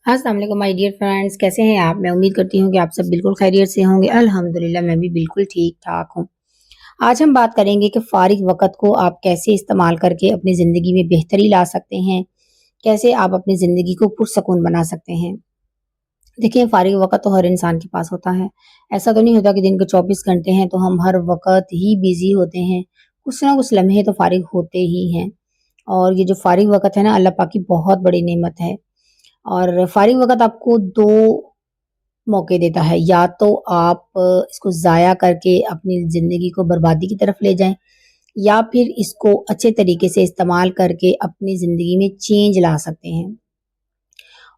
अस्सलाम वालेकुम my dear friends, कैसे हैं आप? मैं उम्मीद करती हूँ कि आप सब बिल्कुल खैरियत से होंगे। अल्हम्दुलिल्लाह मैं भी बिल्कुल ठीक-ठाक हूँ। आज हम बात करेंगे कि फ़ारिग वक़्त को आप कैसे इस्तेमाल करके अपनी ज़िंदगी में बेहतरी ला सकते हैं, कैसे आप अपनी ज़िंदगी को पुरसकून बना सकते हैं। देखिए, फ़ारिग वक़्त तो हर इंसान के पास होता है। ऐसा तो नहीं होता कि दिन के 24 घंटे हैं तो हम हर वक़्त ही बिज़ी होते हैं। कुछ ना कुछ लम्हे तो फ़ारिग होते ही हैं और ये जो फ़ारिग वक़्त है ना, अल्लाह पाक की बहुत बड़ी नेमत है और फ़ारिग वक़्त आपको 2 मौके देता है। या तो आप इसको ज़ाया करके अपनी ज़िंदगी को बर्बादी की तरफ ले जाएँ या फिर इसको अच्छे तरीके से इस्तेमाल करके अपनी ज़िंदगी में चेंज ला सकते हैं।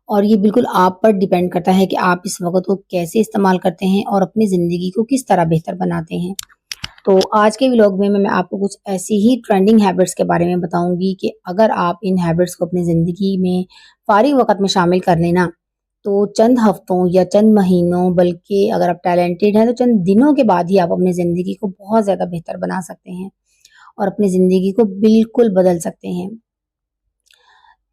और ये बिल्कुल आप पर डिपेंड करता है कि आप इस वक़्त को कैसे इस्तेमाल करते हैं और अपनी ज़िंदगी को किस तरह बेहतर बनाते हैं। तो आज के व्लॉग में मैं आपको कुछ ऐसी ही ट्रेंडिंग हैबिट्स के बारे में बताऊँगी कि अगर आप इन हैबिट्स को अपनी ज़िंदगी में फ़ारिग वक़्त में शामिल कर लें ना, तो चंद हफ्तों या चंद महीनों बल्कि अगर आप टैलेंटेड हैं तो चंद दिनों के बाद ही आप अपनी ज़िंदगी को बहुत ज़्यादा बेहतर बना सकते हैं और अपनी ज़िंदगी को बिल्कुल बदल सकते हैं।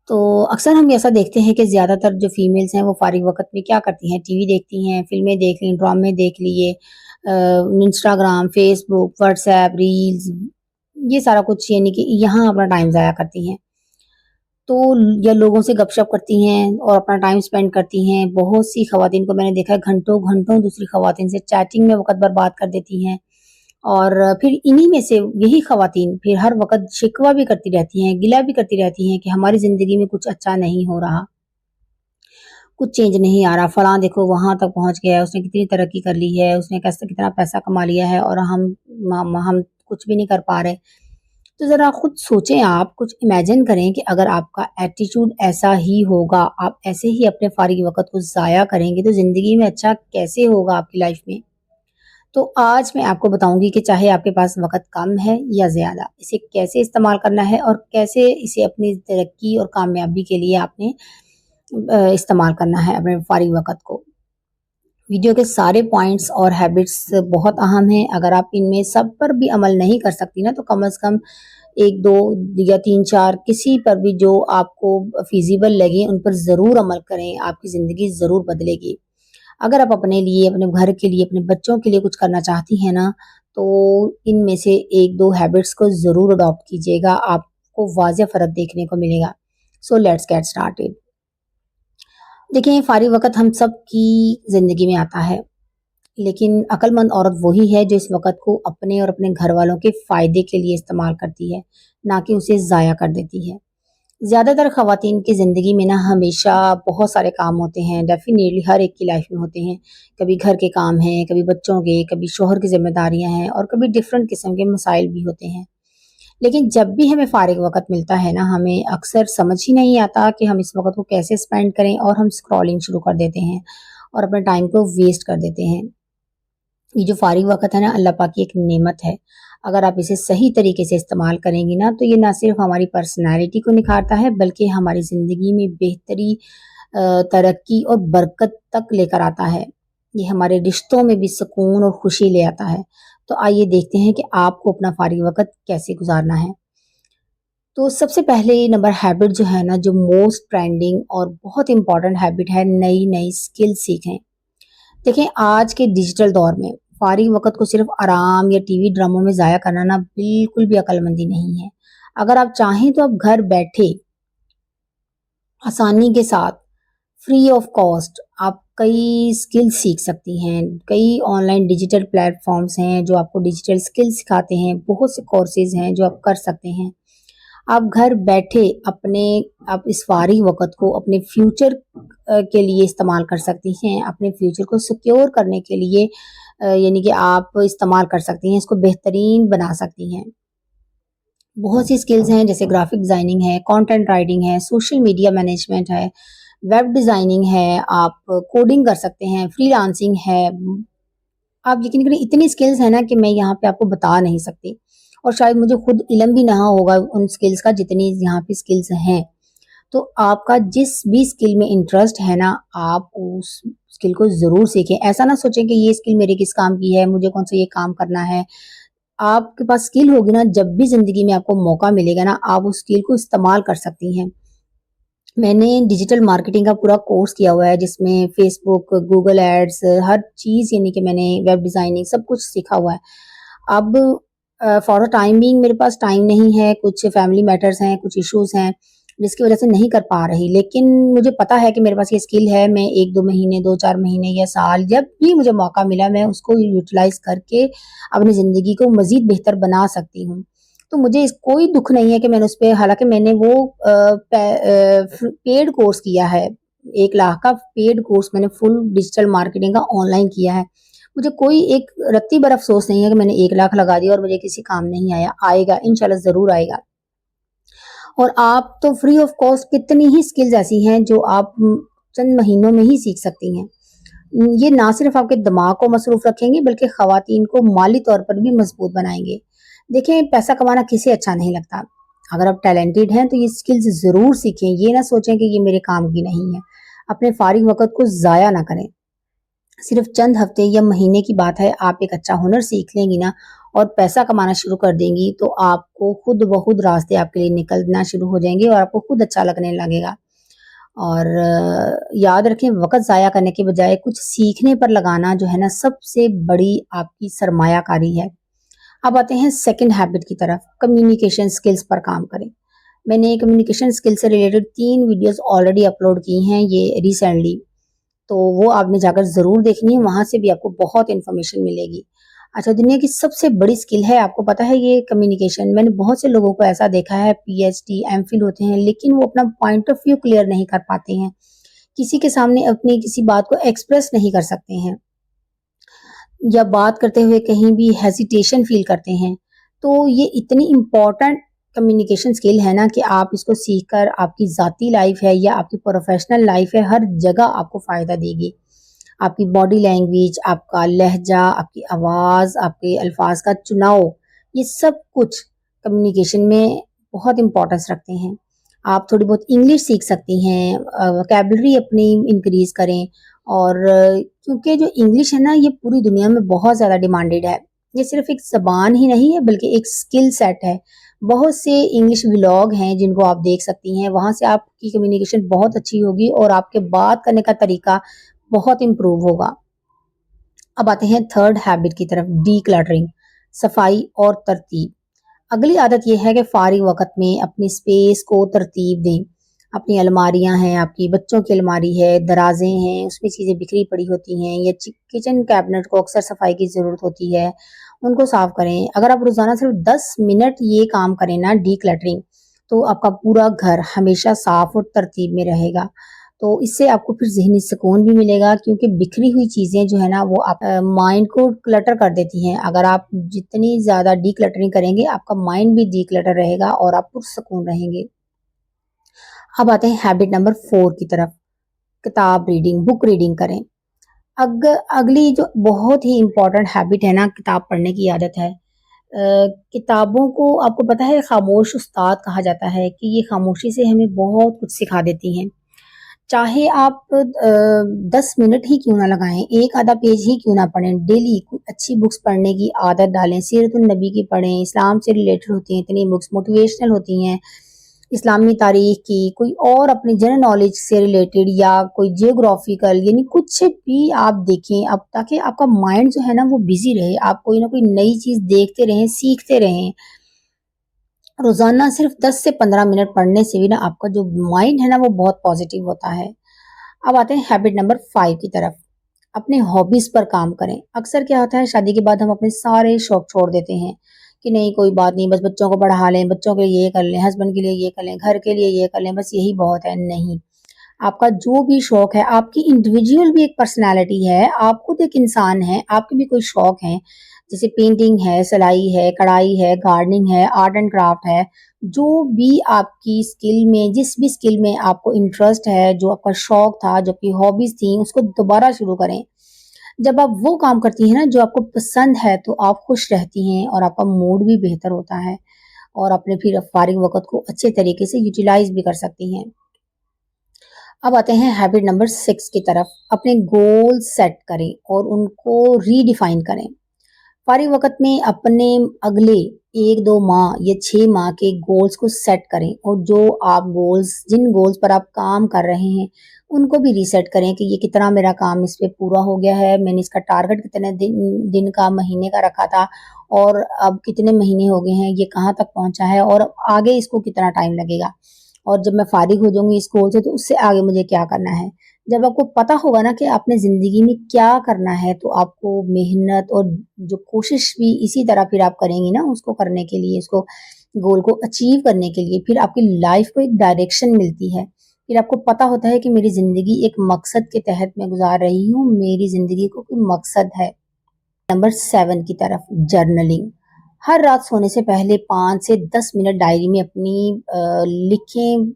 तो अक्सर हम ऐसा देखते हैं कि ज़्यादातर जो फीमेल्स हैं वो फ़ारिग वक़्त में क्या करती हैं, टीवी देखती हैं, फ़िल्में देख लीं, ड्रामे देख लिए, इंस्टाग्राम, फ़ेसबुक, व्हाट्सएप, रील्स, ये सारा कुछ यानी कि यहाँ अपना टाइम ज़ाया करती हैं। तो या लोगों से गपशप करती हैं और अपना टाइम स्पेंड करती हैं। बहुत सी ख़वातीन को मैंने देखा है घंटों-घंटों दूसरी ख़वातीन से चैटिंग में वक़्त बर्बाद कर देती हैं और फिर इन्हीं में से यही ख़वातीन फिर हर वक़्त शिकवा भी करती रहती हैं, गिला भी करती रहती हैं कि हमारी ज़िंदगी में कुछ अच्छा नहीं हो रहा, कुछ चेंज नहीं आ रहा, फलाँ देखो वहाँ तक पहुँच गया है, उसने कितनी तरक्की कर ली है, उसने कैसे कितना पैसा कमा लिया है और हम कुछ भी नहीं कर पा रहे। तो ज़रा खुद सोचें आप, कुछ इमेजिन करें कि अगर आपका एटीट्यूड ऐसा ही होगा, आप ऐसे ही अपने फ़ारिग वक़्त को ज़ाया करेंगे, तो ज़िंदगी में अच्छा कैसे होगा आपकी लाइफ़ में? तो आज मैं आपको बताऊँगी कि चाहे आपके पास वक़्त कम है या ज़्यादा, इसे कैसे इस्तेमाल करना है और कैसे इसे अपनी तरक्की और कामयाबी के लिए आपने इस्तेमाल करना है अपने फ़ारिग वक़्त को। वीडियो के सारे पॉइंट्स और हैबिट्स बहुत अहम हैं। अगर आप इनमें सब पर भी अमल नहीं कर सकती ना, तो कम से कम 1-2 या 3-4 किसी पर भी जो आपको फ़ीज़िबल लगे, उन पर ज़रूर अमल करें, आपकी ज़िंदगी ज़रूर बदलेगी। अगर आप अपने लिए, अपने घर के लिए, अपने बच्चों के लिए कुछ करना चाहती हैं ना, तो इनमें से 1-2 हैबिट्स को ज़रूर अडॉप्ट कीजिएगा, आपको वाज़ह फ़र्क देखने को मिलेगा। So let's get started. देखिए, फ़ारिग वक़्त हम सब की ज़िंदगी में आता है। लेकिन अक्लमंद औरत वही है जो इस वक़्त को अपने और अपने घरवालों के फ़ायदे के लिए इस्तेमाल करती है, ना कि उसे ज़ाया कर देती है। ज़्यादातर ख़वातीन की ज़िंदगी में ना हमेशा बहुत सारे काम होते हैं, डेफ़िनेटली हर एक की लाइफ़ में होते हैं। कभी घर के काम हैं, कभी बच्चों के, कभी शौहर की ज़िम्मेदारियाँ हैं और कभी डिफ़रेंट किस्म के मसाइल भी होते हैं। लेकिन जब भी हमें फ़ारिग वक़्त मिलता है ना, हमें अक्सर समझ ही नहीं आता कि हम इस वक़्त को कैसे स्पेंड करें और हम स्क्रॉलिंग शुरू कर देते हैं और अपने टाइम को वेस्ट कर देते हैं। ये जो फ़ारिग वक़्त है ना, अल्लाह पाक की एक नेमत है। अगर आप इसे सही तरीके से इस्तेमाल करेंगी ना, तो ये ना सिर्फ़ हमारी पर्सनैलिटी को निखारता है, बल्कि हमारी ज़िंदगी में बेहतरी, तरक्की और बरकत तक लेकर आता है। ये हमारे रिश्तों में भी सुकून और खुशी ले आता है। तो आइए देखते हैं कि आपको अपना फ़ारिग वक़्त कैसे गुज़ारना है। तो सबसे पहले नंबर हैबिट जो है ना, जो मोस्ट ट्रेंडिंग और बहुत इम्पोर्टेंट हैबिट है, नई-नई स्किल सीखें। देखिए, आज के डिजिटल दौर में फ़ारिग वक़्त को सिर्फ़ आराम या टीवी ड्रामों में ज़ाया करना ना बिल्कुल भी अक्लमंदी नहीं है। अगर आप चाहें तो आप घर बैठे आसानी के साथ फ्री ऑफ कॉस्ट आप कई स्किल सीख सकती हैं। कई ऑनलाइन डिजिटल प्लेटफ़ॉर्म्स हैं जो आपको डिजिटल स्किल सिखाते हैं। बहुत से कोर्सेज़ हैं जो आप कर सकते हैं। आप घर बैठे आप इस फ़ारिग वक़्त को अपने फ्यूचर के लिए इस्तेमाल कर सकती हैं, अपने फ्यूचर को सिक्योर करने के लिए यानी कि आप इस्तेमाल कर सकती हैं, इसको बेहतरीन बना सकती हैं। बहुत सी स्किल्स हैं जैसे ग्राफ़िक डिज़ाइनिंग है, कंटेंट राइटिंग है, सोशल मीडिया मैनेजमेंट है, वेब डिज़ाइनिंग है, आप कोडिंग कर सकते हैं, फ्रीलांसिंग है। आप यकीन करें इतनी स्किल्स हैं ना कि मैं यहाँ पे आपको बता नहीं सकती और शायद मुझे खुद इल्म भी ना होगा उन स्किल्स का जितनी यहाँ पे स्किल्स हैं। तो आपका जिस भी स्किल में इंटरेस्ट है ना, आप उस स्किल को ज़रूर सीखें। ऐसा ना सोचें कि ये स्किल मेरे किस काम की है, मुझे कौन-सा ये काम करना है। आपके पास स्किल होगी ना, जब भी ज़िंदगी में आपको मौका मिलेगा ना, आप उस स्किल को इस्तेमाल कर सकती हैं। मैंने डिजिटल मार्केटिंग का पूरा कोर्स किया हुआ है जिसमें फेसबुक, गूगल एड्स, हर चीज़ यानी कि मैंने वेब डिज़ाइनिंग सब कुछ सीखा हुआ है। अब फॉर द टाइम बीइंग मेरे पास टाइम नहीं है, कुछ फैमिली मैटर्स हैं, कुछ इश्यूज़ हैं, जिसकी वज़ह से नहीं कर पा रही। लेकिन मुझे पता है कि मेरे पास ये स्किल है, मैं 1-2 महीने, 2-4 महीने या साल जब भी मुझे मौका मिला मैं उसको यूटिलाइज़ करके अपनी ज़िंदगी को मज़ीद बेहतर बना सकती हूँ। तो मुझे इस कोई दुःख नहीं है कि मैंने उसपे हालाँकि मैंने वो पेड कोर्स किया है। 1 लाख का पेड कोर्स मैंने फुल डिजिटल मार्केटिंग का ऑनलाइन किया है। मुझे कोई एक रत्ती भर अफ़सोस नहीं है कि मैंने 1 लाख लगा दिया और मुझे किसी काम नहीं आया। आएगा, इंशाल्लाह ज़रूर आएगा। और आप तो फ्री ऑफ कॉस्ट कितनी ही स्किल्स ऐसी हैं जो आप चंद महीनों में ही सीख सकती हैं। ये ना सिर्फ आपके दिमाग को मसरूफ रखेंगे बल्कि खवातीन को माली तौर पर भी मजबूत बनाएंगे। देखें, पैसा कमाना किसे अच्छा नहीं लगता। अगर आप टैलेंटेड हैं तो ये स्किल्स ज़रूर सीखें। ये ना सोचें कि ये मेरे काम की नहीं है। अपने फारिग वक़्त को ज़ाया ना करें। सिर्फ चंद हफ्ते या महीने की बात है, आप एक अच्छा हुनर सीख लेंगी ना और पैसा कमाना शुरू कर देंगी तो आपको खुद ब खुद रास्ते आपके लिए निकलना शुरू हो जाएंगे और आपको खुद अच्छा लगने लगेगा। और याद रखें, वक़्त ज़ाया करने के बजाय कुछ सीखने पर लगाना जो है ना सबसे बड़ी आपकी सरमायाकारी है। अब आते हैं सेकंड हैबिट की तरफ, कम्युनिकेशन स्किल्स पर काम करें। मैंने कम्युनिकेशन स्किल से रिलेटेड 3 वीडियोज़ ऑलरेडी अपलोड की हैं ये रिसेंटली, तो वो आपने जाकर ज़रूर देखनी है, वहाँ से भी आपको बहुत इन्फॉर्मेशन मिलेगी। अच्छा, दुनिया की सबसे बड़ी स्किल है, आपको पता है ये कम्युनिकेशन। मैंने बहुत से लोगों को ऐसा देखा है पीएचडी, एमफिल होते हैं लेकिन वो अपना पॉइंट ऑफ व्यू क्लियर नहीं कर पाते हैं। किसी के सामने अपनी किसी बात को एक्सप्रेस नहीं कर सकते हैं या बात करते हुए कहीं भी हेजिटेशन फील करते हैं। तो ये इतनी इम्पोर्टेंट कम्युनिकेशन स्किल है ना कि आप इसको सीख कर आपकी ज़ाती लाइफ है या आपकी प्रोफेशनल लाइफ है, हर जगह आपको फ़ायदा देगी। आपकी बॉडी लैंग्वेज, आपका लहजा, आपकी आवाज़, आपके अल्फाज का चुनाव, ये सब कुछ कम्युनिकेशन में बहुत इम्पोर्टेंस रखते हैं। आप थोड़ी बहुत इंग्लिश सीख सकती हैं, वोकैबुलरी अपनी इंक्रीज़ करें और क्योंकि जो इंग्लिश है ना ये पूरी दुनिया में बहुत ज़्यादा डिमांडेड है। ये सिर्फ़ एक ज़बान ही नहीं है बल्कि एक स्किल सेट है। बहुत से इंग्लिश व्लॉग हैं जिनको आप देख सकती हैं, वहाँ से आपकी कम्युनिकेशन बहुत अच्छी होगी और आपके बात करने का तरीका बहुत इम्प्रूव होगा। अब आते हैं थर्ड हैबिट की तरफ, डीक्लटरिंग, सफाई और तरतीब। अगली आदत ये है कि फारिग वक़्त में अपनी स्पेस को तरतीब दें। अपनी अलमारियाँ हैं, आपकी बच्चों की अलमारी है, दराज़ें हैं, उसमें चीज़ें बिखरी पड़ी होती हैं या किचन कैबिनेट को अक्सर सफाई की ज़रूरत होती है, उनको साफ़ करें। अगर आप रोज़ाना सिर्फ 10 मिनट ये काम करें ना डीक्लटरिंग, तो आपका पूरा घर हमेशा साफ़ और तरतीब में रहेगा। तो इससे आपको फिर ज़हनी सुकून भी मिलेगा क्योंकि बिखरी हुई चीज़ें जो है ना वो आप माइंड को क्लटर कर देती हैं। अगर आप जितनी ज़्यादा डीक्लटरिंग करेंगे, आपका माइंड भी डीक्लटर रहेगा और आप पुरसुकून रहेंगे। अब आते हैं हैबिट नंबर 4 की तरफ, किताब रीडिंग, बुक रीडिंग करें। अग अगली जो बहुत ही इम्पोर्टेंट हैबिट है ना, किताब पढ़ने की आदत है। किताबों को आपको पता है खामोश उस्ताद कहा जाता है कि ये खामोशी से हमें बहुत कुछ सिखा देती हैं। चाहे आप 10 मिनट ही क्यों ना लगाएं, एक आधा पेज ही क्यों ना पढ़ें, डेली अच्छी बुक्स पढ़ने की आदत डालें। सीरतुन नबी की पढ़ें, इस्लाम से रिलेटेड होती हैं इतनी बुक्स, मोटिवेशनल होती हैं, इस्लामी तारीख की, कोई और अपनी जनरल नॉलेज से रिलेटेड या कोई जियोग्राफिकल, यानी कुछ भी आप देखें अब, ताकि आपका माइंड जो है ना वो बिजी रहे, आप कोई ना कोई नई चीज़ देखते रहें, सीखते रहें। रोज़ाना सिर्फ 10 से 15 मिनट पढ़ने से भी ना आपका जो माइंड है ना वो बहुत पॉजिटिव होता है। अब आते हैं हैबिट नंबर 5 की तरफ, अपने हॉबीज़ पर काम करें। अक्सर क्या होता है शादी के बाद हम अपने सारे शौक छोड़ देते हैं कि नहीं कोई बात नहीं, बस बच्चों को पढ़ा लें, बच्चों के लिए ये कर लें, हस्बैंड के लिए ये कर लें, घर के लिए ये कर लें, बस यही बहुत है। नहीं, आपका जो भी शौक है, आपकी इंडिविजुअल भी एक पर्सनैलिटी है, आप खुद एक इंसान हैं, आपके भी कोई शौक हैं, जैसे पेंटिंग है, सिलाई है, कढ़ाई है, गार्डनिंग है, आर्ट एंड क्राफ्ट है। जो भी आपकी स्किल में, जिस भी स्किल में आपको इंटरेस्ट है, जो आपका शौक था, जो आपकी हॉबीज़ थी, उसको दोबारा शुरू करें। जब आप वो काम करती हैं ना जो आपको पसंद है, तो आप खुश रहती हैं और आपका मूड भी बेहतर होता है और अपने फिर फारिग वक़्त को अच्छे तरीके से यूटिलाइज़ भी कर सकती हैं। अब आते हैं हैबिट नंबर 6 की तरफ, अपने गोल सेट करें और उनको रीडिफाइन करें। फारिग वक़्त में अपने अगले 1-2 माह या 6 माह के गोल्स को सेट करें और जिन गोल्स पर आप काम कर रहे हैं, उनको भी रीसेट करें कि ये कितना मेरा काम इस पे पूरा हो गया है, मैंने इसका टारगेट कितने दिन का, महीने का रखा था और अब कितने महीने हो गए हैं, ये कहाँ तक पहुँचा है और आगे इसको कितना टाइम लगेगा। और जब मैं फारिग हो जाऊँगी इस गोल से तो उससे आगे मुझे क्या करना है। जब आपको पता होगा ना कि आपने ज़िंदगी में क्या करना है, तो आपको मेहनत और जो कोशिश भी इसी तरह फिर आप करेंगी ना उसको करने के लिए, उसको गोल को अचीव करने के लिए, फिर आपकी लाइफ को एक डायरेक्शन मिलती है। फिर आपको पता होता है कि मेरी ज़िंदगी एक मकसद के तहत मैं गुज़ार रही हूँ, मेरी ज़िंदगी को कोई मकसद है। नंबर 7 की तरफ जर्नलिंग। हर रात सोने से पहले 5 से 10 मिनट डायरी में अपनी लिखें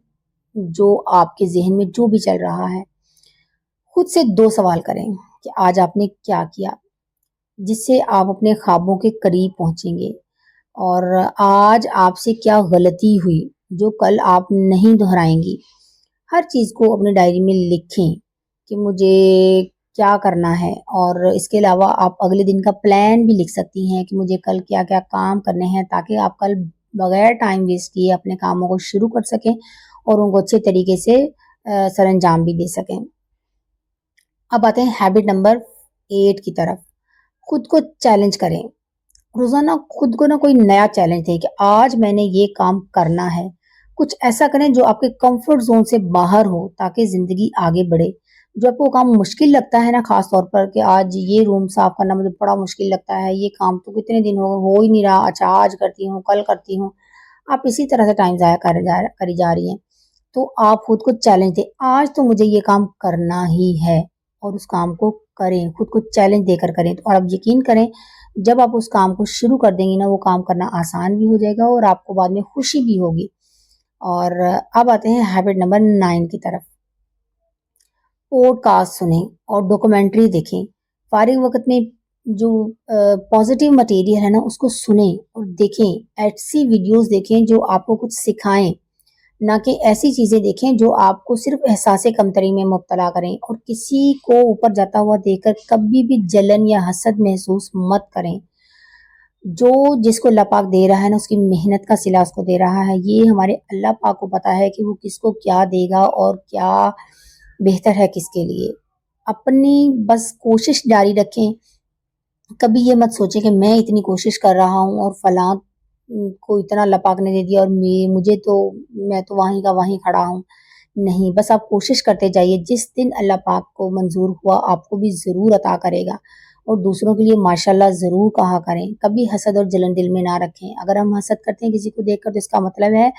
जो आपके ज़हन में जो भी चल रहा है। खुद से 2 सवाल करें कि आज आपने क्या किया, जिससे आप अपने ख्वाबों के करीब पहुँचेंगे और आज आपसे क्या गलती हुई, जो कल आप नहीं दोहराएँगी। हर चीज़ को अपनी डायरी में लिखें कि मुझे क्या करना है और इसके अलावा आप अगले दिन का प्लान भी लिख सकती हैं कि मुझे कल क्या-क्या काम करने हैं ताकि आप कल बगैर टाइम वेस्ट किए अपने कामों को शुरू कर सकें और उनको अच्छे तरीके से सरअंजाम भी दे सकें। अब आते हैं हैबिट नंबर 8 की तरफ। खुद को चैलेंज करें। रोज़ाना खुद को ना कोई नया चैलेंज दें कि आज मैंने ये काम करना है। कुछ ऐसा करें जो आपके कंफर्ट ज़ोन से बाहर हो ताकि ज़िंदगी आगे बढ़े। जो आपको काम मुश्किल लगता है ना ख़ास तौर पर कि आज ये रूम साफ़ करना मुझे बड़ा मुश्किल लगता है, ये काम तो कितने दिन हो ही नहीं रहा, अच्छा आज करती हूँ, कल करती हूँ। आप इसी तरह से टाइम ज़ाया करी जा रही हैं। तो आप खुद को चैलेंज दें, आज तो मुझे ये काम करना ही है और उस काम को करें, खुद को चैलेंज देकर करें। और आप यकीन करें, जब आप उस काम को शुरू कर देंगी ना, वो काम करना आसान भी हो जाएगा और आपको बाद में खुशी भी होगी। और अब आते हैं हैबिट नंबर 9 की तरफ। पॉडकास्ट सुनें और डॉक्यूमेंट्री देखें। फारिग वक़्त में जो पॉज़िटिव मटीरियल है ना, उसको सुनें और देखें। ऐसी वीडियोज़ देखें जो आपको कुछ सिखाएँ। ना कि ऐसी चीज़ें देखें जो आपको सिर्फ़ एहसासे कमतरी में मुब्तला करें और किसी को ऊपर जाता हुआ देखकर कभी भी जलन या हसद महसूस मत करें। जो जिसको अल्लाह पाक दे रहा है ना, उसकी मेहनत का सिला उसको दे रहा है। ये हमारे अल्लाह पाक को पता है कि वो किसको क्या देगा और क्या बेहतर है किसके लिए। अपनी बस कोशिश जारी रखें। कभी ये मत सोचें कि मैं इतनी कोशिश कर रहा हूँ और फलाँ को इतना अल्लाह पाक ने दे दिया और मुझे तो मैं तो वहीं का वहीं खड़ा हूँ। नहीं, बस आप कोशिश करते जाइए। जिस दिन अल्लाह पाक को मंज़ूर हुआ आपको भी ज़रूर अता करेगा और दूसरों के लिए माशाअल्लाह ज़रूर कहा करें। कभी हसद और जलन दिल में ना रखें। अगर हम हसद करते हैं किसी को देखकर तो इसका मतलब है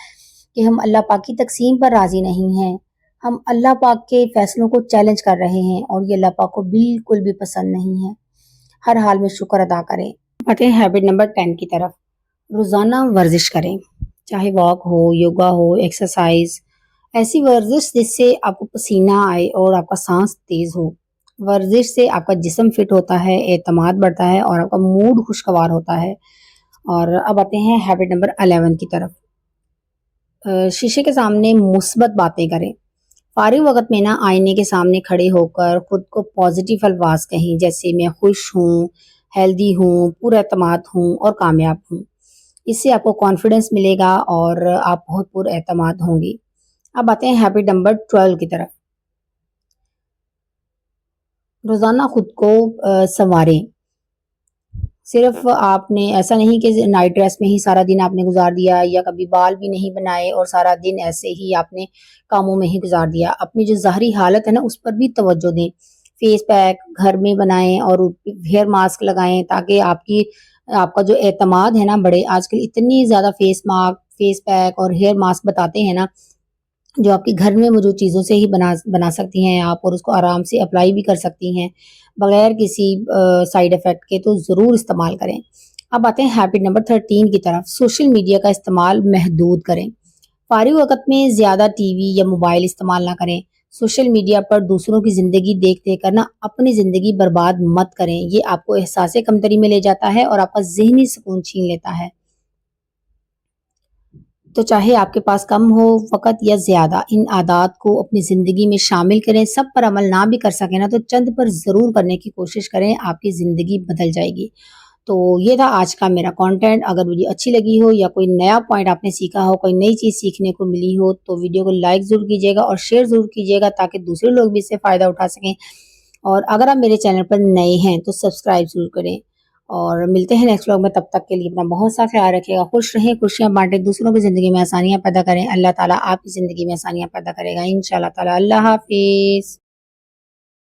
कि हम अल्लाह पाक की तक़सीम पर राज़ी नहीं हैं। हम अल्लाह पाक के फ़ैसलों को चैलेंज कर रहे हैं और ये अल्लाह पाक को बिल्कुल भी पसंद नहीं है। हर हाल में शुक्र अदा करें। आते हैं हैबिट नंबर 10 की तरफ। रोज़ाना वर्जिश करें, चाहे वॉक हो, योगा हो, एक्सरसाइज। ऐसी वर्जिश जिससे आपको पसीना आए और आपका सांस तेज हो। वर्जिश से आपका जिस्म फिट होता है, एतमाद बढ़ता है और आपका मूड खुशगवार होता है। और अब आते हैं हैबिट नंबर 11 की तरफ। शीशे के सामने मुस्बत बातें करें। फारिग वक़्त में ना आईने के सामने खड़े होकर खुद को पॉजिटिव अल्फाज कहें, जैसे मैं खुश हूँ, हेल्दी हूँ, पुरएतमाद हूँ और कामयाब हूँ। इससे आपको कॉन्फिडेंस मिलेगा और आप बहुत पुरएतमाद होंगी। अब आते हैं हैबिट नंबर 12 की तरफ। रोज़ाना खुद को संवारें। सिर्फ आपने ऐसा नहीं कि नाइट ड्रेस में ही सारा दिन आपने गुजार दिया या कभी बाल भी नहीं बनाए और सारा दिन ऐसे ही आपने कामों में ही गुजार दिया। अपनी जो ज़ाहरी हालत है ना, उस पर भी तवज्जो दें। फेस पैक घर में बनाएं और हेयर मास्क लगाएं ताकि आपका जो एतमाद है ना बढ़े। आजकल इतनी ज़्यादा फेस पैक और हेयर मास्क बताते हैं ना, जो आपके घर में मौजूद चीज़ों से ही बना सकती हैं आप और उसको आराम से अप्लाई भी कर सकती हैं बगैर किसी साइड इफ़ेक्ट के, तो ज़रूर इस्तेमाल करें। अब आते हैं हैबिट नंबर 13 की तरफ। सोशल मीडिया का इस्तेमाल महदूद करें। फारिग वक़्त में ज़्यादा टीवी या मोबाइल इस्तेमाल ना करें। सोशल मीडिया पर दूसरों की ज़िंदगी देख कर ना अपनी ज़िंदगी बर्बाद मत करें। ये आपको एहसासे कमतरी में ले जाता है और आपका ज़हनी सुकून छीन लेता है। तो चाहे आपके पास कम हो वक़्त या ज़्यादा, इन आदात को अपनी ज़िंदगी में शामिल करें। सब पर अमल ना भी कर सकें ना, तो चंद पर ज़रूर करने की कोशिश करें, आपकी ज़िंदगी बदल जाएगी। تو یہ تھا آج کا میرا کانٹینٹ. اگر ویڈیو اچھی لگی ہو یا کوئی نیا پوائنٹ آپ نے سیکھا ہو، کوئی نئی چیز سیکھنے کو ملی ہو، تو ویڈیو کو لائک ضرور کیجیے گا اور شیئر ضرور کیجیے گا تاکہ دوسرے لوگ بھی اس سے فائدہ اٹھا سکیں. اور اگر آپ میرے چینل پر نئے ہیں تو سبسکرائب ضرور کریں. اور ملتے ہیں نیکسٹ ولاگ میں. تب تک کے لیے اپنا بہت سا خیال رکھیے گا. خوش رہیں، خوشیاں بانٹیں، دوسروں کی زندگی میں آسانیاں پیدا کریں. اللہ تعالیٰ آپ کی زندگی میں آسانیاں پیدا کرے گا انشاءاللہ تعالیٰ. اللہ حافظ.